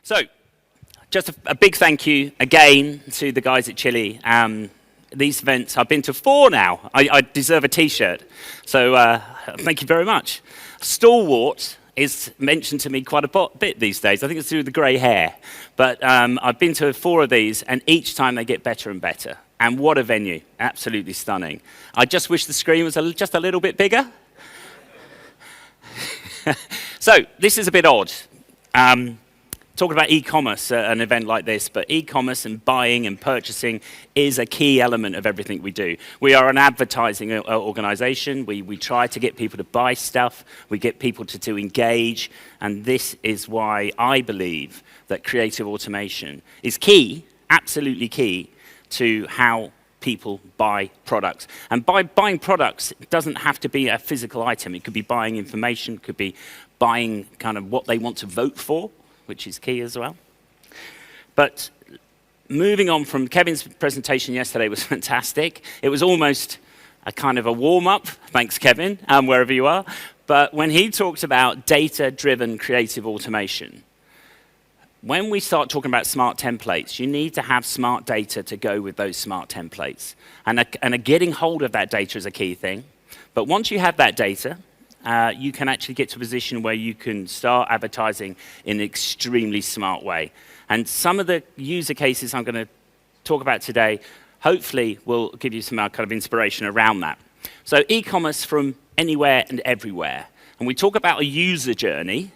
So, just a big thank you again to the guys at Chile. These events, I've been to 4 now. I deserve a t-shirt. So thank you very much. Stalwart is mentioned to me quite a bit these days. I think it's through the grey hair. But I've been to 4 of these, and each time they get better and better. And what a venue. Absolutely stunning. I just wish the screen was just a little bit bigger. So this is a bit odd. Talking about e-commerce at an event like this, but e-commerce and buying and purchasing is a key element of everything we do. We are an advertising organization. We try to get people to buy stuff. We get people to engage. And this is why I believe that creative automation is key, absolutely key, to how people buy products. And by buying products, it doesn't have to be a physical item. It could be buying information, it could be buying kind of what they want to vote for, which is key as well. But moving on from Kevin's presentation yesterday was fantastic. It was almost a kind of a warm-up, thanks Kevin, wherever you are. But when he talked about data-driven creative automation, when we start talking about smart templates, you need to have smart data to go with those smart templates. And getting hold of that data is a key thing. But once you have that data, you can actually get to a position where you can start advertising in an extremely smart way. And some of the user cases I'm going to talk about today, hopefully will give you some kind of inspiration around that. So e-commerce from anywhere and everywhere. And we talk about a user journey.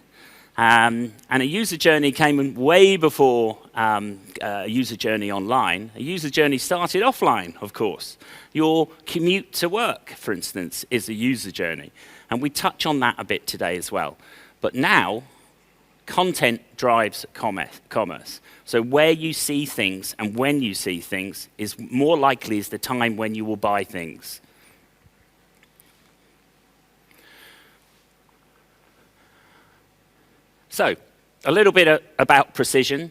And a user journey came way before a user journey online. A user journey started offline, of course. Your commute to work, for instance, is a user journey. And we touch on that a bit today as well. But now, content drives commerce. So where you see things and when you see things is more likely is the time when you will buy things. So, a little bit about precision.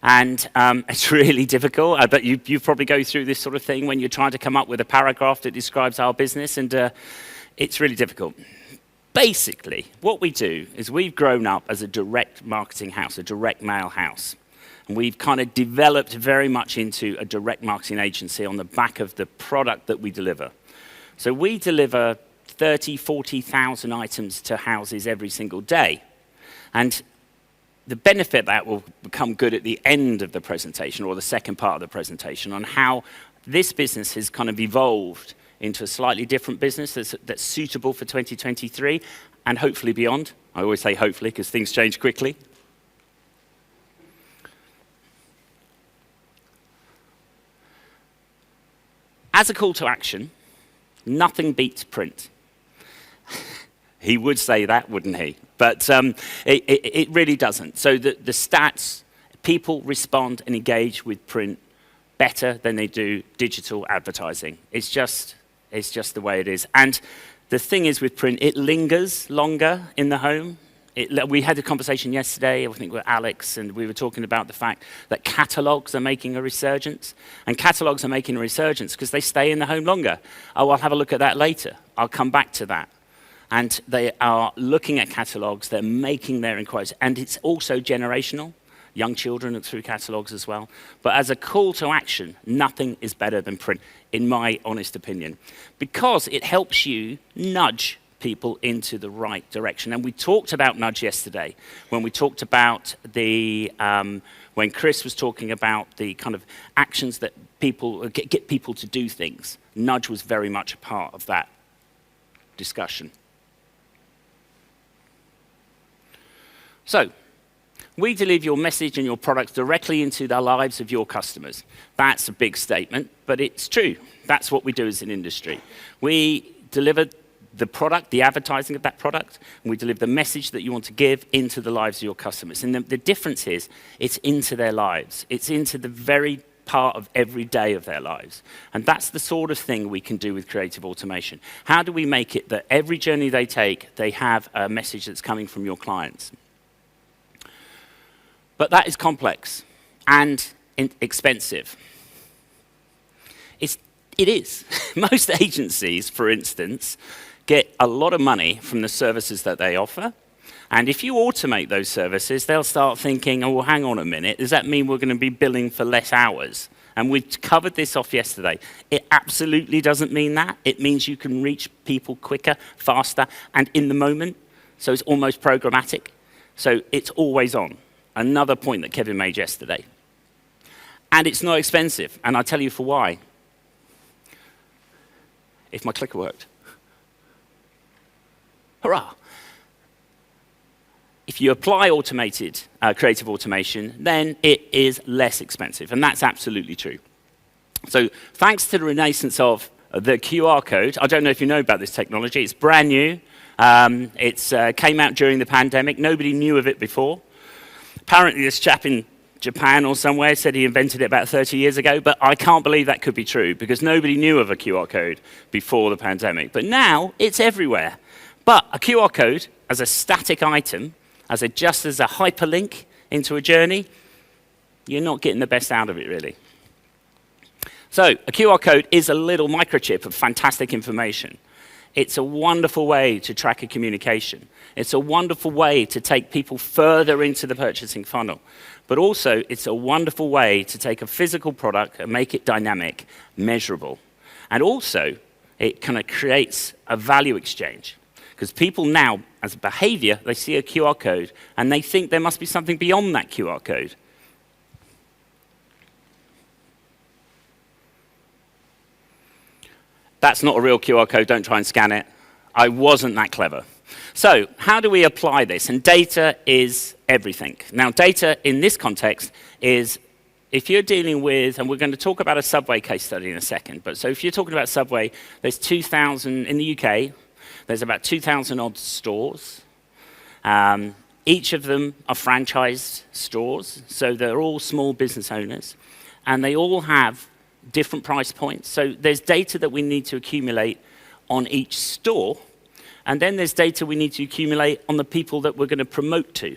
And it's really difficult. I bet you probably go through this sort of thing when you're trying to come up with a paragraph that describes our business, and it's really difficult. Basically, what we do is we've grown up as a direct marketing house, a direct mail house. And we've kind of developed very much into a direct marketing agency on the back of the product that we deliver. So we deliver 30, 40,000 items to houses every single day. And the benefit that will become good at the end of the presentation, or the second part of the presentation, on how this business has kind of evolved into a slightly different business that's suitable for 2023 and hopefully beyond. I always say hopefully because things change quickly. As a call to action, nothing beats print. He would say that, wouldn't he? But it really doesn't. So the stats, people respond and engage with print better than they do digital advertising. It's just the way it is. And the thing is with print, it lingers longer in the home. We had a conversation yesterday, I think with Alex, and we were talking about the fact that catalogs are making a resurgence. And catalogs are making a resurgence because they stay in the home longer. Oh, I'll have a look at that later. I'll come back to that. And they are looking at catalogs, they're making their inquiries, and it's also generational. Young children look through catalogs as well. But as a call to action, nothing is better than print, in my honest opinion, because it helps you nudge people into the right direction. And we talked about nudge yesterday, when we talked about when Chris was talking about the kind of actions that people, get people to do things. Nudge was very much a part of that discussion. So, we deliver your message and your products directly into the lives of your customers. That's a big statement, but it's true. That's what we do as an industry. We deliver the product, the advertising of that product, and we deliver the message that you want to give into the lives of your customers. And the difference is, it's into their lives. It's into the very part of every day of their lives. And that's the sort of thing we can do with creative automation. How do we make it that every journey they take, they have a message that's coming from your clients? But that is complex and expensive. It is. Most agencies, for instance, get a lot of money from the services that they offer, And if you automate those services, they'll start thinking, oh, well, hang on a minute, does that mean we're going to be billing for less hours? And we covered this off yesterday. It absolutely doesn't mean that. It means you can reach people quicker, faster, and in the moment. So it's almost programmatic. So it's always on. Another point that Kevin made yesterday. And it's not expensive. And I'll tell you for why. If my clicker worked. Hurrah! If you apply automated creative automation, then it is less expensive, and that's absolutely true. So thanks to the renaissance of the QR code, I don't know if you know about this technology, it's brand new. It came out during the pandemic. Nobody knew of it before. Apparently this chap in Japan or somewhere said he invented it about 30 years ago, but I can't believe that could be true because nobody knew of a QR code before the pandemic. But now it's everywhere. But a QR code as a static item, just as a hyperlink into a journey, you're not getting the best out of it, really. So a QR code is a little microchip of fantastic information. It's a wonderful way to track a communication. It's a wonderful way to take people further into the purchasing funnel. But also, it's a wonderful way to take a physical product and make it dynamic, measurable. And also, it kind of creates a value exchange. Because people now, as a behavior, they see a QR code and they think there must be something beyond that QR code. That's not a real QR code, don't try and scan it. I wasn't that clever. So, how do we apply this? And data is everything. Now, data in this context is, if you're dealing with, and we're going to talk about a Subway case study in a second, but so if you're talking about Subway, there's 2,000 in the UK. There's about 2,000 odd stores. Each of them are franchised stores, so they're all small business owners, and they all have different price points. So there's data that we need to accumulate on each store, and then there's data we need to accumulate on the people that we're going to promote to.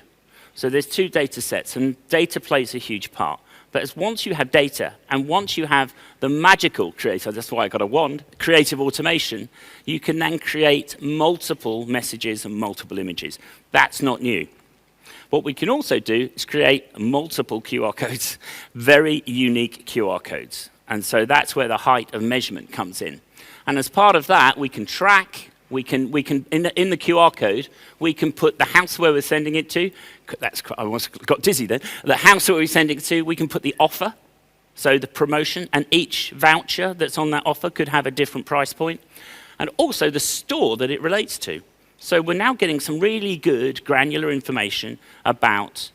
So there's two data sets, and data plays a huge part. But once you have data, and once you have the magical creative, that's why I got a wand, creative automation, you can then create multiple messages and multiple images. That's not new. What we can also do is create multiple QR codes, very unique QR codes. And so that's where the height of measurement comes in. And as part of that, we can track, we can in the QR code, we can put the house where we're sending it to. I almost got dizzy then. The house where we're sending it to, we can put the offer, so the promotion, and each voucher that's on that offer could have a different price point, and also the store that it relates to. So we're now getting some really good granular information about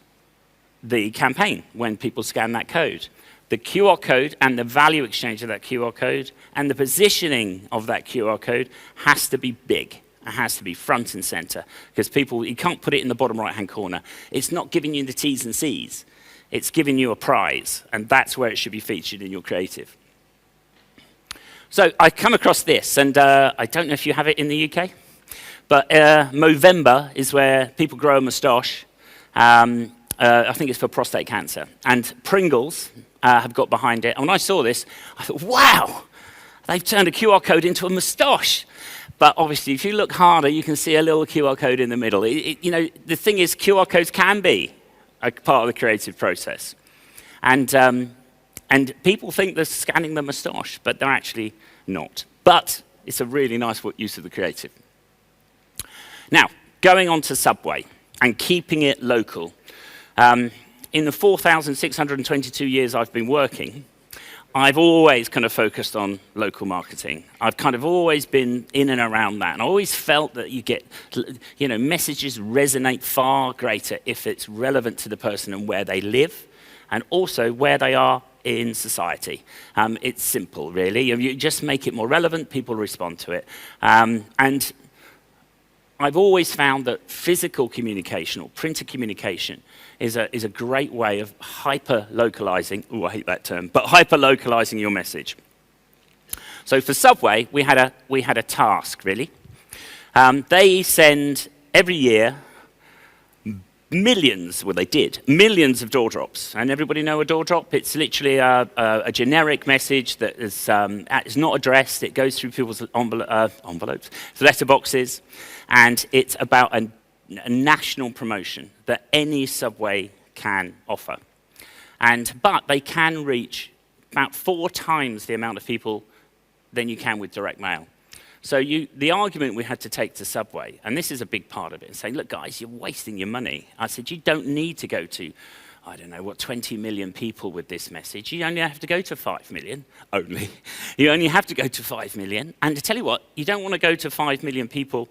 the campaign when people scan that code. The QR code and the value exchange of that QR code and the positioning of that QR code has to be big. It has to be front and center because you can't put it in the bottom right-hand corner. It's not giving you the T's and C's. It's giving you a prize, and that's where it should be featured in your creative. So I come across this, and I don't know if you have it in the UK, but Movember is where people grow a moustache. I think it's for prostate cancer. And Pringles have got behind it. And when I saw this, I thought, wow, they've turned a QR code into a moustache. But obviously, if you look harder, you can see a little QR code in the middle. You know, the thing is, QR codes can be a part of the creative process. And people think they're scanning the moustache, but they're actually not. But it's a really nice use of the creative. Now, going on to Subway and keeping it local. In the 4,622 years I've been working, I've always kind of focused on local marketing. I've kind of always been in and around that. And I always felt that you get, messages resonate far greater if it's relevant to the person and where they live, and also where they are in society. It's simple, really. You just make it more relevant, people respond to it. And I've always found that physical communication or printed communication is a great way of hyper-localizing, I hate that term, but hyper-localizing your message. So for Subway, we had a task, really. They send every year millions of door drops. And everybody know a door drop? It's literally a generic message that is not addressed. It goes through people's envelopes, letterboxes, and it's about a a national promotion that any Subway can offer. But they can reach about 4 times the amount of people than you can with direct mail. So the argument we had to take to Subway, and this is a big part of it, saying, look, guys, you're wasting your money. I said, you don't need to go to, I don't know, 20 million people with this message. You only have to go to 5 million, only. You only have to go to 5 million. And to tell you what, you don't want to go to 5 million people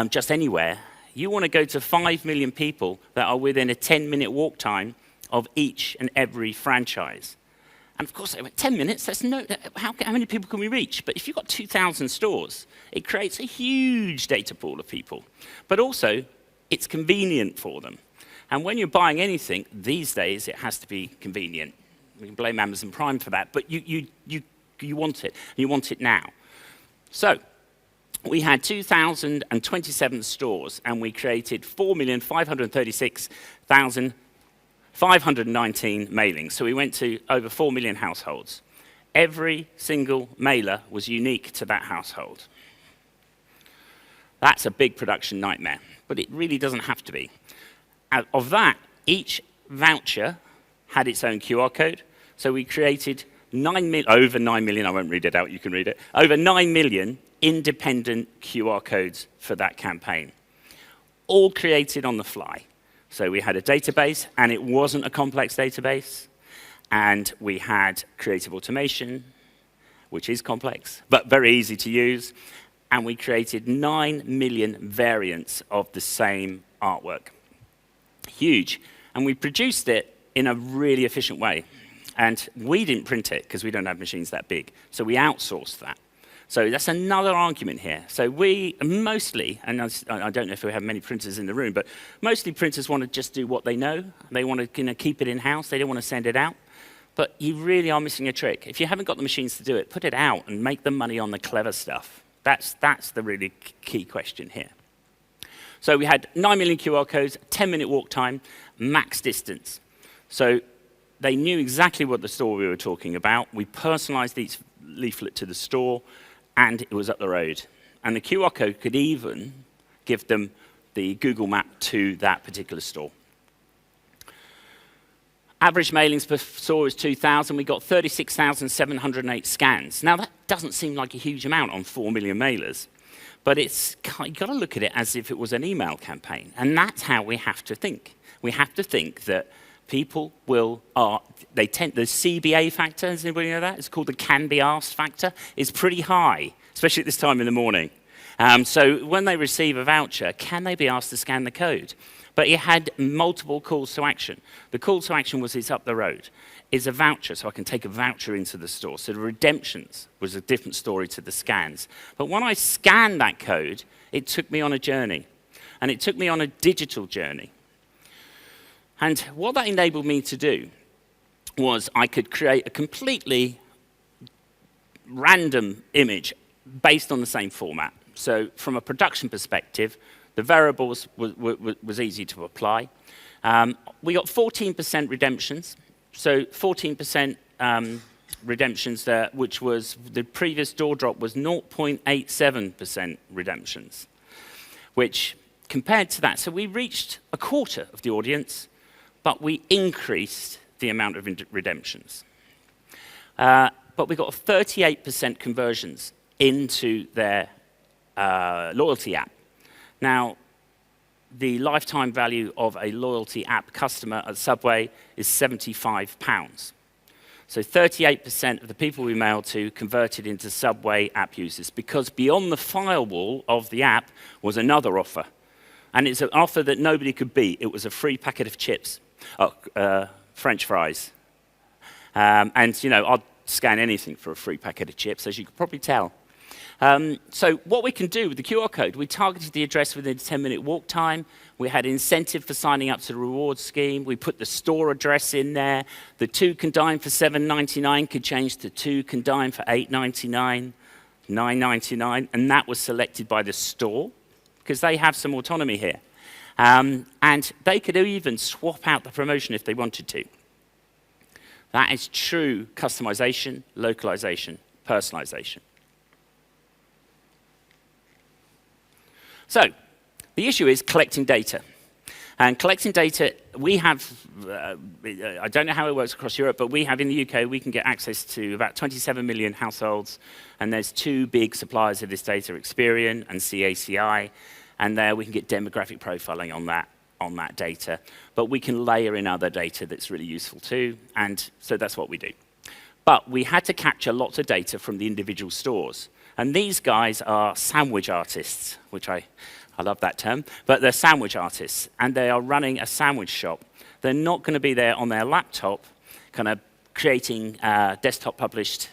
just anywhere. You want to go to 5 million people that are within a 10-minute walk time of each and every franchise. And of course, they went, 10 minutes, that's how many people can we reach? But if you've got 2,000 stores, it creates a huge data pool of people. But also, it's convenient for them. And when you're buying anything, these days, it has to be convenient. We can blame Amazon Prime for that, but you want it, and you want it now. So we had 2,027 stores, and we created 4,536,519 mailings. So we went to over 4 million households. Every single mailer was unique to that household. That's a big production nightmare, but it really doesn't have to be. Out of that, each voucher had its own QR code. So we created over 9 million, I won't read it out, you can read it, over 9 million independent QR codes for that campaign, all created on the fly. So we had a database, and it wasn't a complex database, and we had creative automation, which is complex, but very easy to use, and we created 9 million variants of the same artwork. Huge. And we produced it in a really efficient way. And we didn't print it because we don't have machines that big. So we outsourced that. So that's another argument here. So we mostly, and I don't know if we have many printers in the room, but mostly printers want to just do what they know. They want to keep it in-house. They don't want to send it out. But you really are missing a trick. If you haven't got the machines to do it, put it out and make the money on the clever stuff. That's the really key question here. So we had 9 million QR codes, 10-minute walk time, max distance. So they knew exactly what the store we were talking about. We personalized each leaflet to the store, and it was up the road. And the QR code could even give them the Google map to that particular store. Average mailings per store was 2,000. We got 36,708 scans. Now, that doesn't seem like a huge amount on 4 million mailers. But you've got to look at it as if it was an email campaign. And that's how we have to think. We have to think that people the CBA factor, does anybody know that? It's called the can be asked factor. It's pretty high, especially at this time in the morning. So when they receive a voucher, can they be asked to scan the code? But it had multiple calls to action. The call to action was it's up the road. Is a voucher, so I can take a voucher into the store. So the redemptions was a different story to the scans. But when I scanned that code, it took me on a journey. And it took me on a digital journey. And what that enabled me to do was I could create a completely random image based on the same format. So from a production perspective, the variables was easy to apply. We got 14% redemptions. So 14% redemptions there, which was the previous door drop was 0.87% redemptions, which compared to that, so we reached a quarter of the audience, but we increased the amount of redemptions. But we got 38% conversions into their loyalty app. Now, the lifetime value of a loyalty app customer at Subway is £75. So 38% of the people we mailed to converted into Subway app users, because beyond the firewall of the app was another offer. And it's an offer that nobody could beat. It was a free packet of chips, French fries. And, you know, I'd scan anything for a free packet of chips, as you could probably tell. So what we can do with the QR code, we targeted the address within a 10-minute walk time. We had incentive for signing up to the reward scheme. We put the store address in there. The 2 can dine for $7.99 could change to 2 can dine for $8.99, $9.99, and that was selected by the store because they have some autonomy here. And they could even swap out the promotion if they wanted to. That is true customization, localization, personalization. So, The issue is collecting data. And collecting data, we have, I don't know how it works across Europe, but we have in the UK, we can get access to about 27 million households. And there's two big suppliers of this data, Experian and CACI. And there we can get demographic profiling on that data. But we can layer in other data that's really useful too. And so that's what we do. But we had to capture lots of data from the individual stores. And these guys are sandwich artists, which I love that term, but they're sandwich artists, and they are running a sandwich shop. They're not going to be there on their laptop kind of creating desktop-published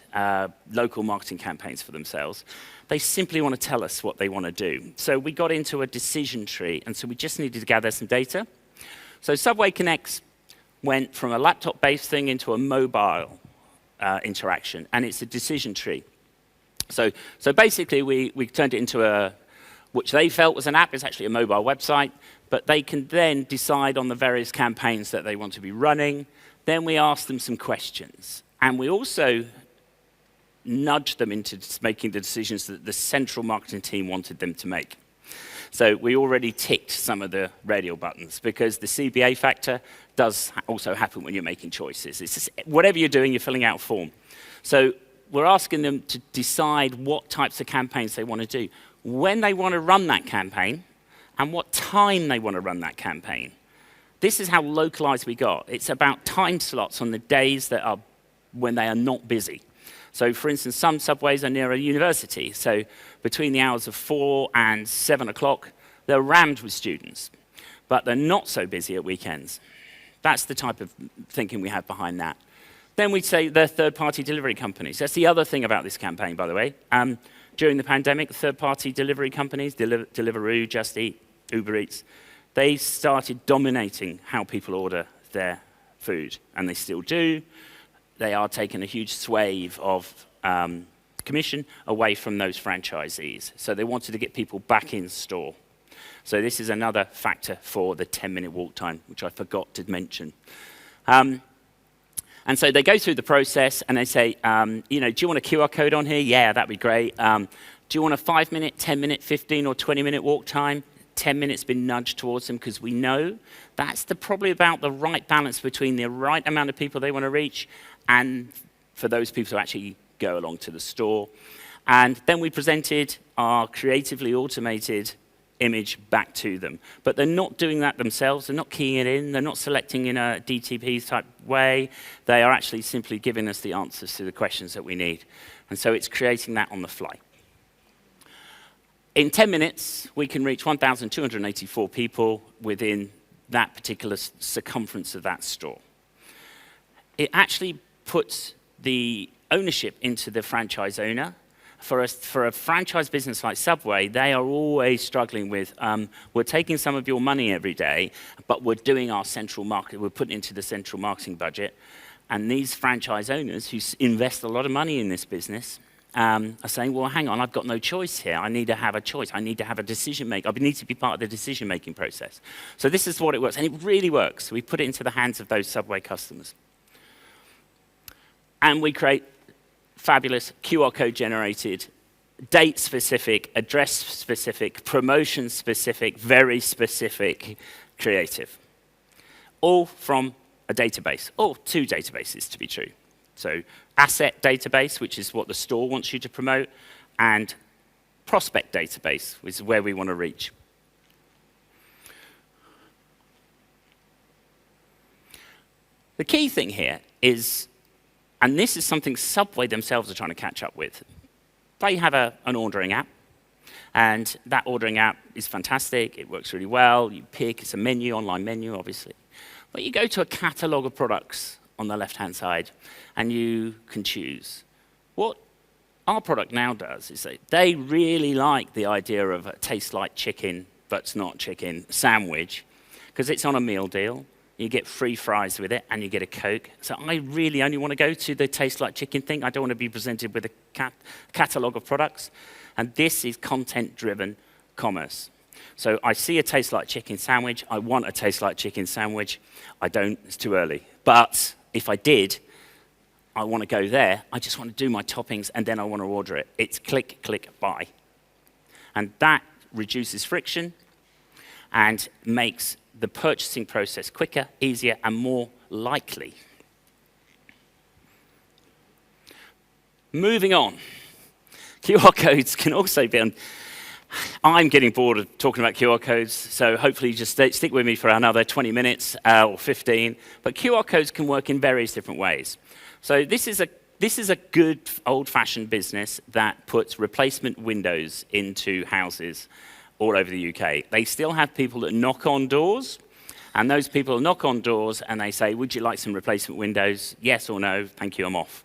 local marketing campaigns for themselves. They simply want to tell us what they want to do. So we got into a decision tree, and so we just needed to gather some data. So Subway Connects went from a laptop-based thing into a mobile interaction, and it's a decision tree. So basically, we turned it into which they felt was an app. It's actually a mobile website, but they can then decide on the various campaigns that they want to be running. Then we asked them some questions, and we also nudged them into making the decisions that the central marketing team wanted them to make. So we already ticked some of the radial buttons, because the CBA factor does also happen when you're making choices. It's just, whatever you're doing, you're filling out a form. So we're asking them to decide what types of campaigns they want to do, when they want to run that campaign, and what time they want to run that campaign. This is how localized we got. It's about time slots on the days that are when they are not busy. So for instance, some subways are near a university. So between the hours of 4 and 7 o'clock, they're rammed with students. But they're not so busy at weekends. That's the type of thinking we have behind that. Then we'd say they're third-party delivery companies. That's the other thing about this campaign, by the way. During the pandemic, third-party delivery companies, Deliveroo, Just Eat, Uber Eats, they started dominating how people order their food, and they still do. They are taking a huge swathe of commission away from those franchisees. So they wanted to get people back in store. So this is another factor for the 10-minute walk time, which I forgot to mention. And so they go through the process, and they say, do you want a QR code on here? Yeah, that'd be great. Do you want a 5-minute, 10-minute, 15 or 20-minute walk time? 10 minutes been nudged towards them, because we know that's probably about the right balance between the right amount of people they want to reach and for those people to actually go along to the store. And then we presented our creatively automated image back to them. But they're not doing that themselves. They're not keying it in. They're not selecting in a DTP type way. They are actually simply giving us the answers to the questions that we need. And so it's creating that on the fly. In 10 minutes, we can reach 1,284 people within that particular circumference of that store. It actually puts the ownership into the franchise owner. For a franchise business like Subway, they are always struggling with, we're taking some of your money every day, but we're doing our central market, we're putting it into the central marketing budget. And these franchise owners who invest a lot of money in this business are saying, well, hang on, I've got no choice here. I need to have a choice. I need to have a decision maker. I need to be part of the decision-making process. So this is what it works, and it really works. We put it into the hands of those Subway customers. And we create fabulous QR code generated, date specific, address specific, promotion specific, very specific creative. All from a database, or two databases to be true. So asset database, which is what the store wants you to promote, and prospect database, which is where we want to reach. The key thing here is, and this is something Subway themselves are trying to catch up with. They have an ordering app, and that ordering app is fantastic. It works really well. You pick, it's a menu, online menu, obviously. But you go to a catalog of products on the left-hand side, and you can choose. What our product now does is they really like the idea of a taste like chicken, but it's not chicken, sandwich, because it's on a meal deal. You get free fries with it, and you get a Coke. So I really only want to go to the taste like chicken thing. I don't want to be presented with a catalog of products. And this is content-driven commerce. So I see a taste like chicken sandwich. I want a taste like chicken sandwich. I don't, it's too early. But if I did, I want to go there. I just want to do my toppings, and then I want to order it. It's click, click, buy. And that reduces friction. and makes the purchasing process quicker, easier, and more likely. Moving on. QR codes can also be on. I'm getting bored of talking about QR codes, so hopefully just stick with me for another 20 minutes or 15. But QR codes can work in various different ways. So this is a good old-fashioned business that puts replacement windows into houses all over the UK. They still have people that knock on doors, and those people knock on doors and they say, would you like some replacement windows? Yes or no, thank you, I'm off.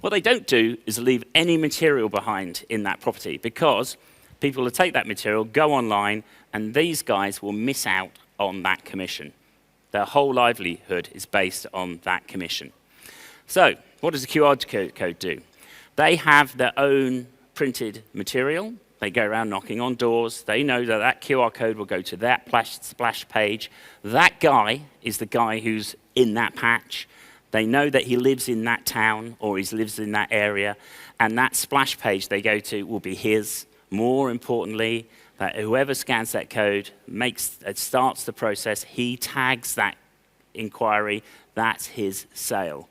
What they don't do is leave any material behind in that property, because people will take that material, go online, and these guys will miss out on that commission. Their whole livelihood is based on that commission. So what does the QR code do? They have their own printed material. They go around knocking on doors. They know that that QR code will go to that splash page. That guy is the guy who's in that patch. They know that he lives in that town or he lives in that area, and that splash page they go to will be his. More importantly, that whoever scans that code starts the process, he tags that inquiry, that's his sale.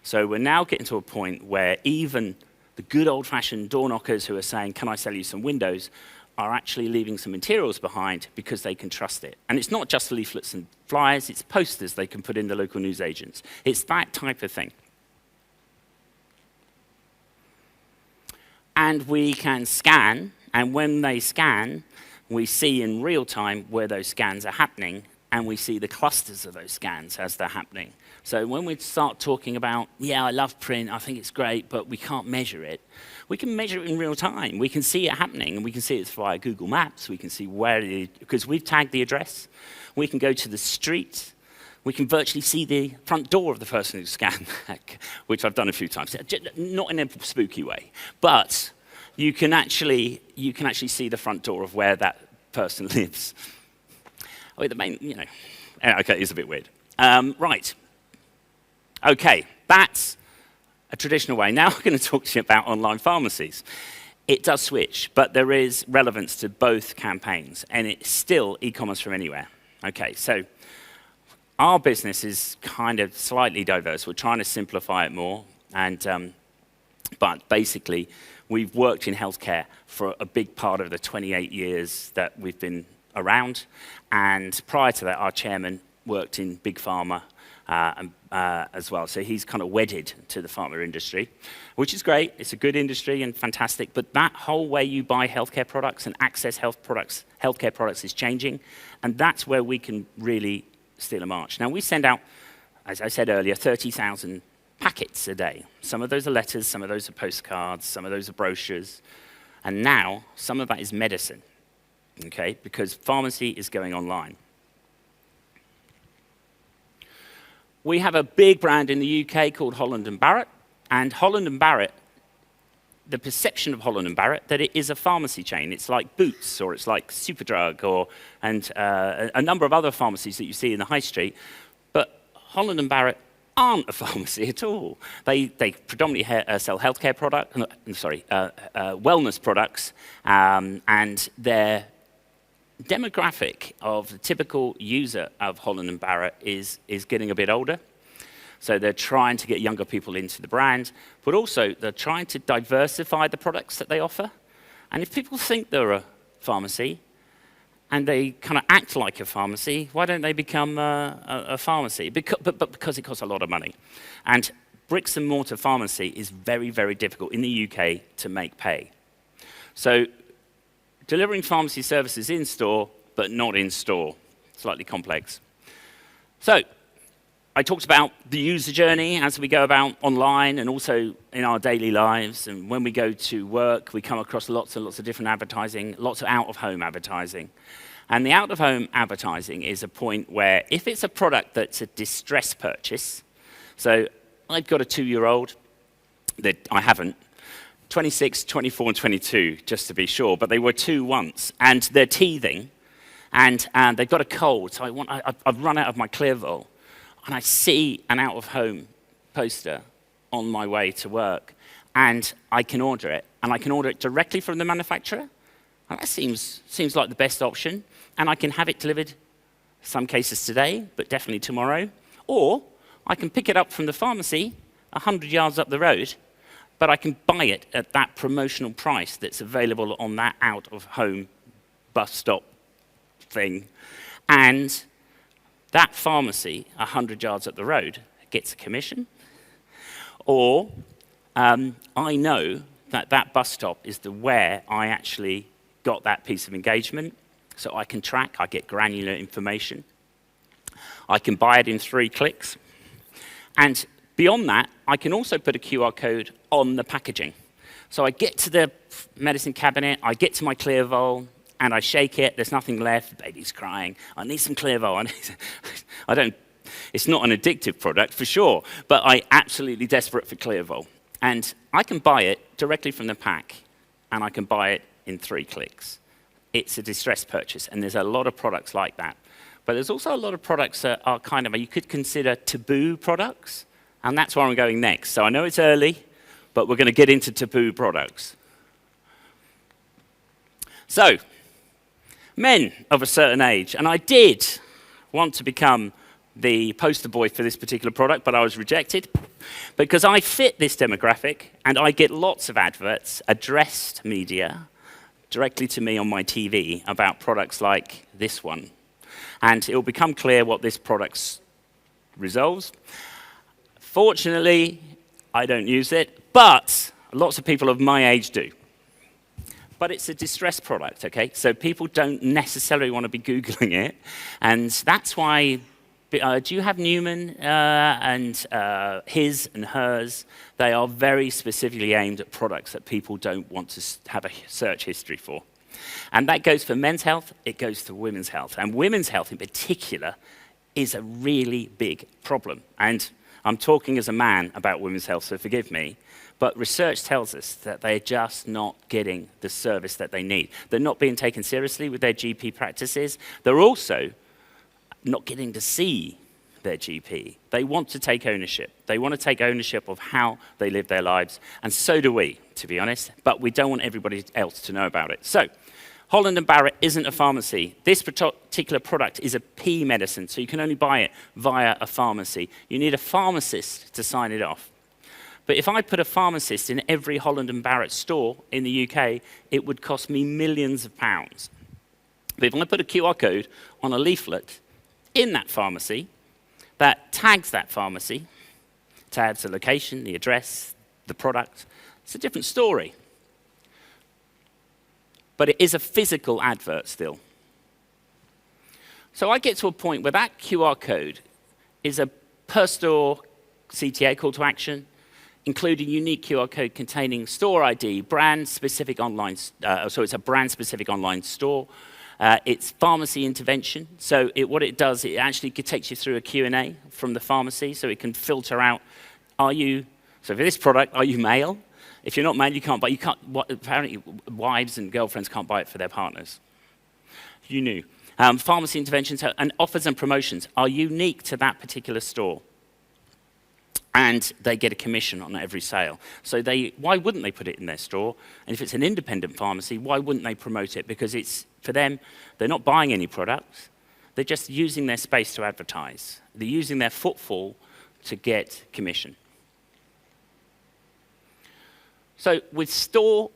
So we're now getting to a point where even the good old-fashioned door knockers who are saying, can I sell you some windows, are actually leaving some materials behind because they can trust it. And it's not just leaflets and flyers, it's posters they can put in the local newsagents. It's that type of thing. And we can scan, and when they scan, we see in real time where those scans are happening, and we see the clusters of those scans as they're happening. So when we start talking about, yeah, I love print, I think it's great, but we can't measure it, we can measure it in real time. We can see it happening, and we can see it via Google Maps. We can see where it is, because we've tagged the address. We can go to the street. We can virtually see the front door of the person who scanned, which I've done a few times. Not in a spooky way, but you can actually see the front door of where that person lives. Oh, the main, okay, it's a bit weird. Right. Okay, that's a traditional way. Now I'm going to talk to you about online pharmacies. It does switch, but there is relevance to both campaigns, and it's still e-commerce from anywhere. Okay, so our business is kind of slightly diverse. We're trying to simplify it more, but basically, we've worked in healthcare for a big part of the 28 years that we've been around, and prior to that, our chairman worked in big pharma as well. So he's kind of wedded to the pharma industry, which is great. It's a good industry and fantastic, but that whole way you buy healthcare products and access healthcare products is changing, and that's where we can really steal a march. Now, we send out, as I said earlier, 30,000 packets a day. Some of those are letters, some of those are postcards, some of those are brochures, and now some of that is medicine, okay, because pharmacy is going online. We have a big brand in the UK called Holland & Barrett, and Holland & Barrett, the perception of Holland & Barrett, that it is a pharmacy chain. It's like Boots, or it's like Superdrug, and a number of other pharmacies that you see in the high street, but Holland & Barrett aren't a pharmacy at all. They predominantly sell healthcare products, wellness products, and their demographic of the typical user of Holland & Barrett is getting a bit older. So they're trying to get younger people into the brand, but also they're trying to diversify the products that they offer. And if people think they're a pharmacy and they kind of act like a pharmacy, why don't they become a pharmacy? Because it costs a lot of money. And bricks and mortar pharmacy is very, very difficult in the UK to make pay. So delivering pharmacy services in store, but not in store. Slightly complex. So I talked about the user journey as we go about online and also in our daily lives. And when we go to work, we come across lots and lots of different advertising, lots of out-of-home advertising. And the out-of-home advertising is a point where if it's a product that's a distress purchase, so I've got a 2-year-old that I haven't, 26, 24, and 22, just to be sure, but they were 2 once, and they're teething, and they've got a cold, so I've run out of my Clearvol, and I see an out-of-home poster on my way to work, and I can order it, and I can order it directly from the manufacturer, and And that seems like the best option. And I can have it delivered, some cases today, but definitely tomorrow. Or I can pick it up from the pharmacy 100 yards up the road, but I can buy it at that promotional price that's available on that out-of-home bus stop thing. And that pharmacy 100 yards up the road gets a commission. Or I know that that bus stop is where I actually got that piece of engagement, so I can track, I get granular information. I can buy it in 3 clicks. And beyond that, I can also put a QR code on the packaging. So I get to the medicine cabinet, I get to my Clearvol, and I shake it, there's nothing left, the baby's crying, I need some Clearvol. It's not an addictive product for sure, but I'm absolutely desperate for Clearvol. And I can buy it directly from the pack, and I can buy it in 3 clicks. It's a distress purchase, and there's a lot of products like that. But there's also a lot of products that are kind of, you could consider taboo products, and that's where I'm going next. So I know it's early, but we're going to get into taboo products. So, men of a certain age, and I did want to become the poster boy for this particular product, but I was rejected because I fit this demographic, and I get lots of adverts, addressed media, directly to me on my TV about products like this one. And it will become clear what this product resolves. Fortunately, I don't use it, but lots of people of my age do. But it's a distress product, okay? So people don't necessarily want to be Googling it. And that's why, do you have Newman and his and hers? They are very specifically aimed at products that people don't want to have a search history for. And that goes for men's health, it goes for women's health. And women's health in particular is a really big problem. And I'm talking as a man about women's health, so forgive me. But research tells us that they're just not getting the service that they need. They're not being taken seriously with their GP practices. They're also not getting to see their GP. They want to take ownership. They want to take ownership of how they live their lives. And so do we, to be honest. But we don't want everybody else to know about it. So, Holland & Barrett isn't a pharmacy. This particular product is a P medicine, so you can only buy it via a pharmacy. You need a pharmacist to sign it off. But if I put a pharmacist in every Holland & Barrett store in the UK, it would cost me millions of pounds. But if I put a QR code on a leaflet in that pharmacy that tags that pharmacy, tags the location, the address, the product, it's a different story. But it is a physical advert still. So I get to a point where that QR code is a per-store CTA, call to action, including unique QR code containing store ID, brand-specific online, so it's a brand-specific online store. It's pharmacy intervention. So what it does, it actually takes you through a Q&A from the pharmacy, so it can filter out, so for this product, are you male? If you're not male, you can't buy. Apparently, wives and girlfriends can't buy it for their partners. You knew. Pharmacy interventions and offers and promotions are unique to that particular store. And they get a commission on every sale. So why wouldn't they put it in their store? And if it's an independent pharmacy, why wouldn't they promote it? Because it's, for them, they're not buying any products. They're just using their space to advertise. They're using their footfall to get commission. So with store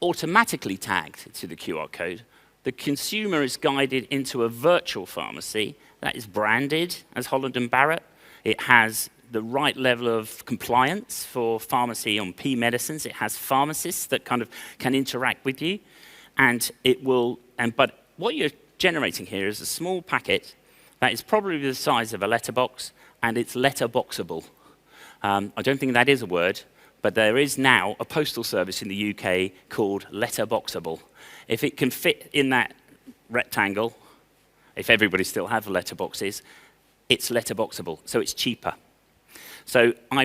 automatically tagged to the QR code, the consumer is guided into a virtual pharmacy that is branded as Holland & Barrett. It has the right level of compliance for pharmacy on P medicines. It has pharmacists that kind of can interact with you. And but what you're generating here is a small packet that is probably the size of a letterbox, and it's letterboxable. I don't think that is a word, but there is now a postal service in the UK called letterboxable. If it can fit in that rectangle, if everybody still have letterboxes, it's letterboxable, so it's cheaper. So my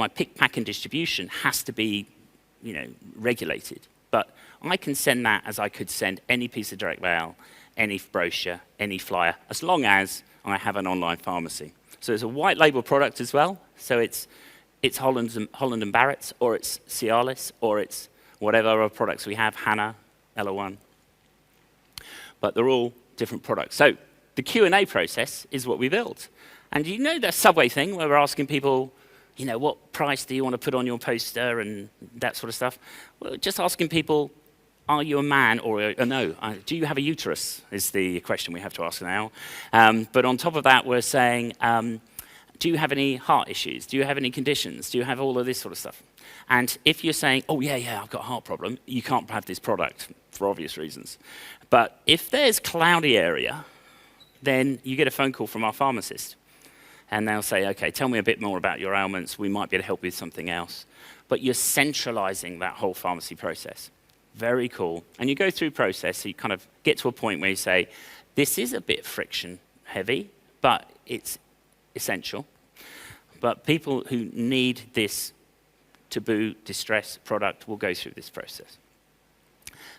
pick, pack, and distribution has to be, regulated. But I can send that as I could send any piece of direct mail, any brochure, any flyer, as long as I have an online pharmacy. So it's a white label product as well. So it's Holland & Barrett's, or it's Cialis, or it's whatever other products we have, Hannah, LO1. But they're all different products. So the Q&A process is what we built. And you know that Subway thing where we're asking people, you know, what price do you want to put on your poster and that sort of stuff? Well, just asking people, are you a man or no? Do you have a uterus is the question we have to ask now. But on top of that, we're saying, do you have any heart issues? Do you have any conditions? Do you have all of this sort of stuff? And if you're saying, oh, yeah, I've got a heart problem, you can't have this product for obvious reasons. But if there's cloudy area, then you get a phone call from our pharmacist. And they'll say, OK, tell me a bit more about your ailments. We might be able to help you with something else. But you're centralizing that whole pharmacy process. Very cool. And you go through process, so you kind of get to a point where you say, this is a bit friction heavy, but it's essential. But people who need this taboo, distress product will go through this process.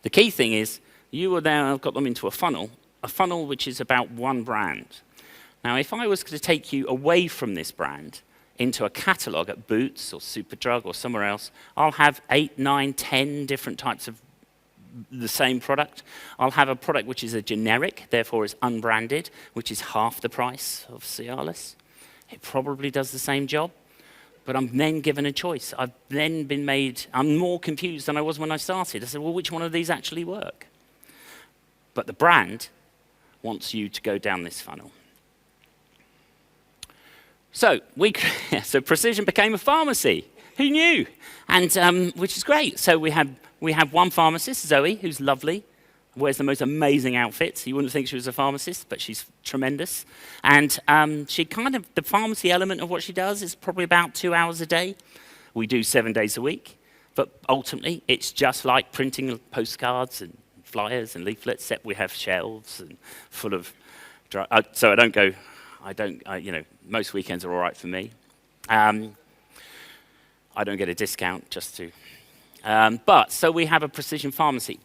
The key thing is, you will now have got them into a funnel which is about one brand. Now, if I was to take you away from this brand into a catalog at Boots or Superdrug or somewhere else, I'll have 8, 9, 10 different types of the same product. I'll have a product which is a generic, therefore is unbranded, which is half the price of Cialis. It probably does the same job, but I'm then given a choice. I've then been made, I'm more confused than I was when I started. I said, well, which one of these actually work? But the brand wants you to go down this funnel. So Precision became a pharmacy. Who knew? And which is great. So we have one pharmacist, Zoe, who's lovely, wears the most amazing outfits. You wouldn't think she was a pharmacist, but she's tremendous. And she kind of, the pharmacy element of what she does is probably about 2 hours a day. We do 7 days a week. But ultimately, it's just like printing postcards and flyers and leaflets, except we have shelves and full of, so most weekends are all right for me. I don't get a discount just to, so we have a precision pharmacy.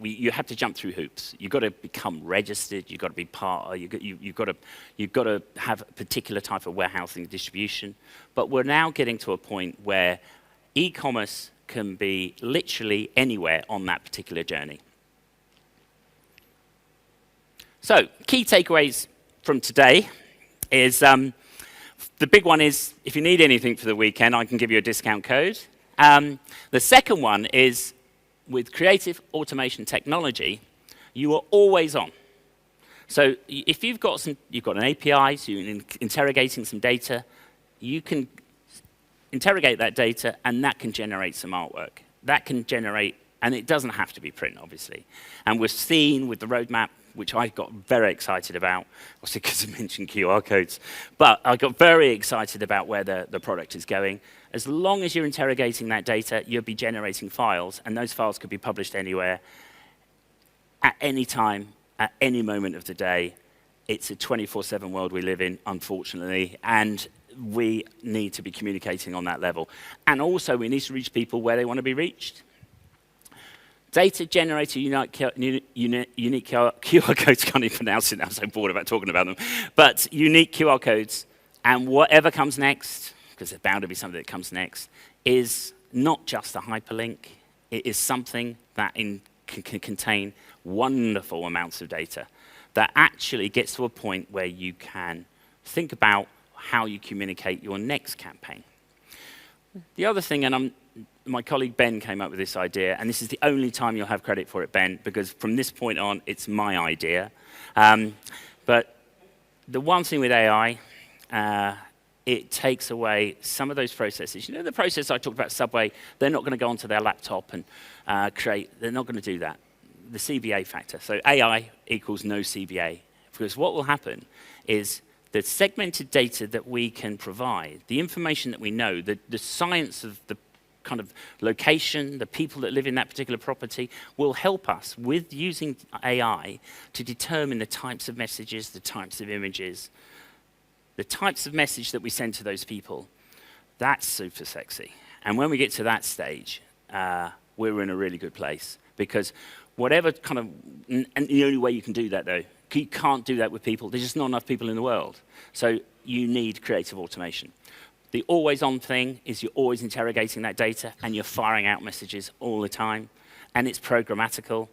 You have to jump through hoops. You've got to become registered. You've got to be part. You've got to have a particular type of warehousing and distribution. But we're now getting to a point where e-commerce can be literally anywhere on that particular journey. So, key takeaways from today is the big one is if you need anything for the weekend, I can give you a discount code. The second one is with creative automation technology, you are always on. So if you've got an API, so you're interrogating some data, you can interrogate that data, and that can generate some artwork. That can generate, and it doesn't have to be print, obviously. And we've seen with the roadmap, which I got very excited about, also because I mentioned QR codes, but I got very excited about where the product is going. As long as you're interrogating that data, you'll be generating files, and those files could be published anywhere, at any time, at any moment of the day. It's a 24/7 world we live in, unfortunately, and we need to be communicating on that level. And also, we need to reach people where they want to be reached. Data generated unique QR codes, can't even pronounce it now, I'm so bored about talking about them, but unique QR codes, and whatever comes next, because there's bound to be something that comes next, is not just a hyperlink, it is something that can contain wonderful amounts of data that actually gets to a point where you can think about how you communicate your next campaign. The other thing, and my colleague Ben came up with this idea, and this is the only time you'll have credit for it, Ben, because from this point on, it's my idea. But the one thing with AI, it takes away some of those processes. You know the process I talked about, Subway, they're not going to go onto their laptop and they're not going to do that. The CVA factor. So AI equals no CVA. Because what will happen is the segmented data that we can provide, the information that we know, the science of the kind of location, the people that live in that particular property, will help us with using AI to determine the types of messages, the types of images, the types of message that we send to those people. That's super sexy. And when we get to that stage, we're in a really good place. Because whatever kind of, and the only way you can do that though, you can't do that with people. There's just not enough people in the world. So you need creative automation. The always-on thing is you're always interrogating that data, and you're firing out messages all the time, and it's programmatical.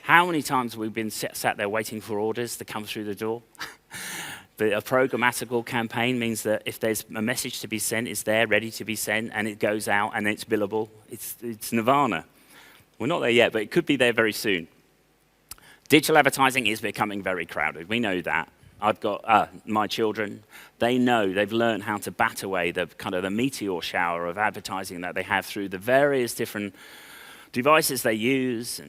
How many times have we been sat there waiting for orders to come through the door? But a programmatical campaign means that if there's a message to be sent, it's there, ready to be sent, and it goes out, and it's billable. It's nirvana. We're not there yet, but it could be there very soon. Digital advertising is becoming very crowded. We know that. I've got my children. They know, they've learned how to bat away the kind of the meteor shower of advertising that they have through the various different devices they use.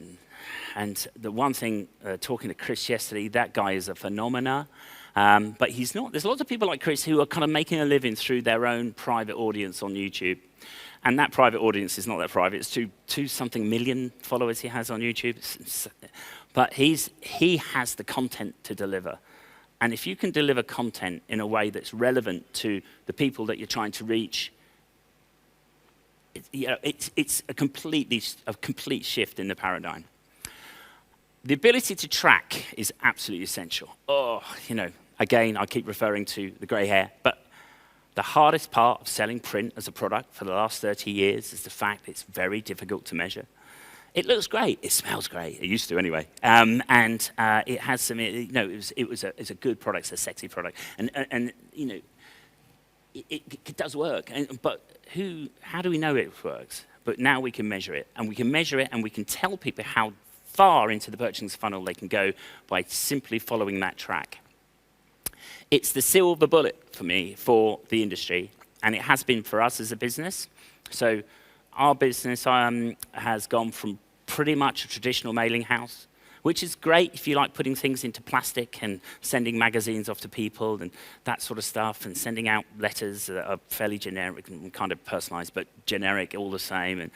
And the one thing, talking to Chris yesterday, that guy is a phenomena. But he's not. There's lots of people like Chris who are kind of making a living through their own private audience on YouTube. And that private audience is not that private. It's two something million followers he has on YouTube. But he has the content to deliver. And if you can deliver content in a way that's relevant to the people that you're trying to reach, it's a complete shift in the paradigm. The ability to track is absolutely essential. Again, I keep referring to the grey hair, but the hardest part of selling print as a product for the last 30 years is the fact it's very difficult to measure. It looks great. It smells great. It used to anyway. It has some. It's a good product. It's a sexy product, and it does work. But how do we know it works? But now we can measure it, and we can tell people how far into the purchasing funnel they can go by simply following that track. It's the silver bullet for me for the industry, and it has been for us as a business. So our business has gone from pretty much a traditional mailing house, which is great if you like putting things into plastic and sending magazines off to people and that sort of stuff, and sending out letters that are fairly generic and kind of personalized, but generic all the same.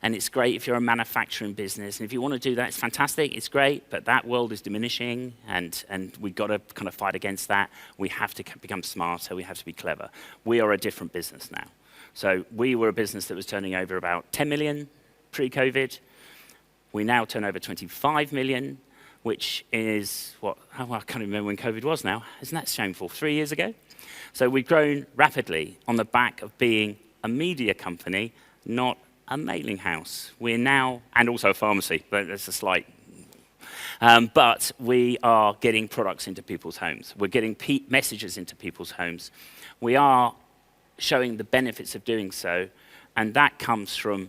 And it's great if you're a manufacturing business. And if you want to do that, it's fantastic, it's great, but that world is diminishing, and we've got to kind of fight against that. We have to become smarter, we have to be clever. We are a different business now. So we were a business that was turning over about 10 million pre-COVID. We now turn over 25 million, which is I can't remember when COVID was now. Isn't that shameful? 3 years ago? So we've grown rapidly on the back of being a media company, not a mailing house. We're now, and also a pharmacy, but that's a slight. But we are getting products into people's homes. We're getting messages into people's homes. We are showing the benefits of doing so, and that comes from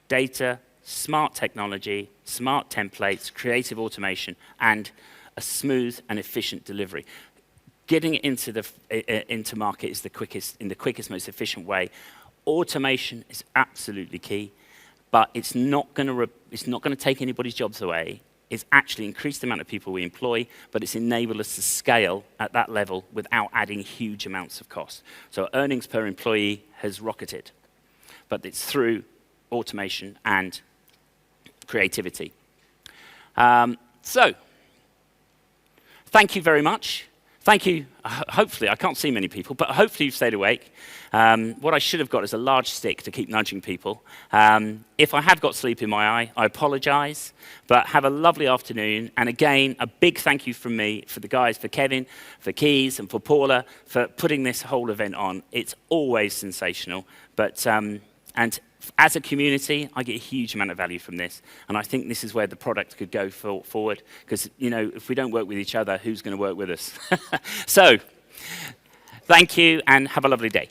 data, smart technology, smart templates, creative automation, and a smooth and efficient delivery. Getting it into market is the quickest, most efficient way. Automation is absolutely key, but it's not going to take anybody's jobs away. It's actually increased the amount of people we employ, but it's enabled us to scale at that level without adding huge amounts of cost. So earnings per employee has rocketed, but it's through automation and creativity. So, thank you very much. Thank you. Hopefully, I can't see many people, but hopefully you've stayed awake. What I should have got is a large stick to keep nudging people. If I have got sleep in my eye, I apologize, but have a lovely afternoon. And again, a big thank you from me for the guys, for Kevin, for Keys, and for Paula, for putting this whole event on. It's always sensational, but and as a community, I get a huge amount of value from this, and I think this is where the product could go forward, because, if we don't work with each other, who's going to work with us? So, thank you, and have a lovely day.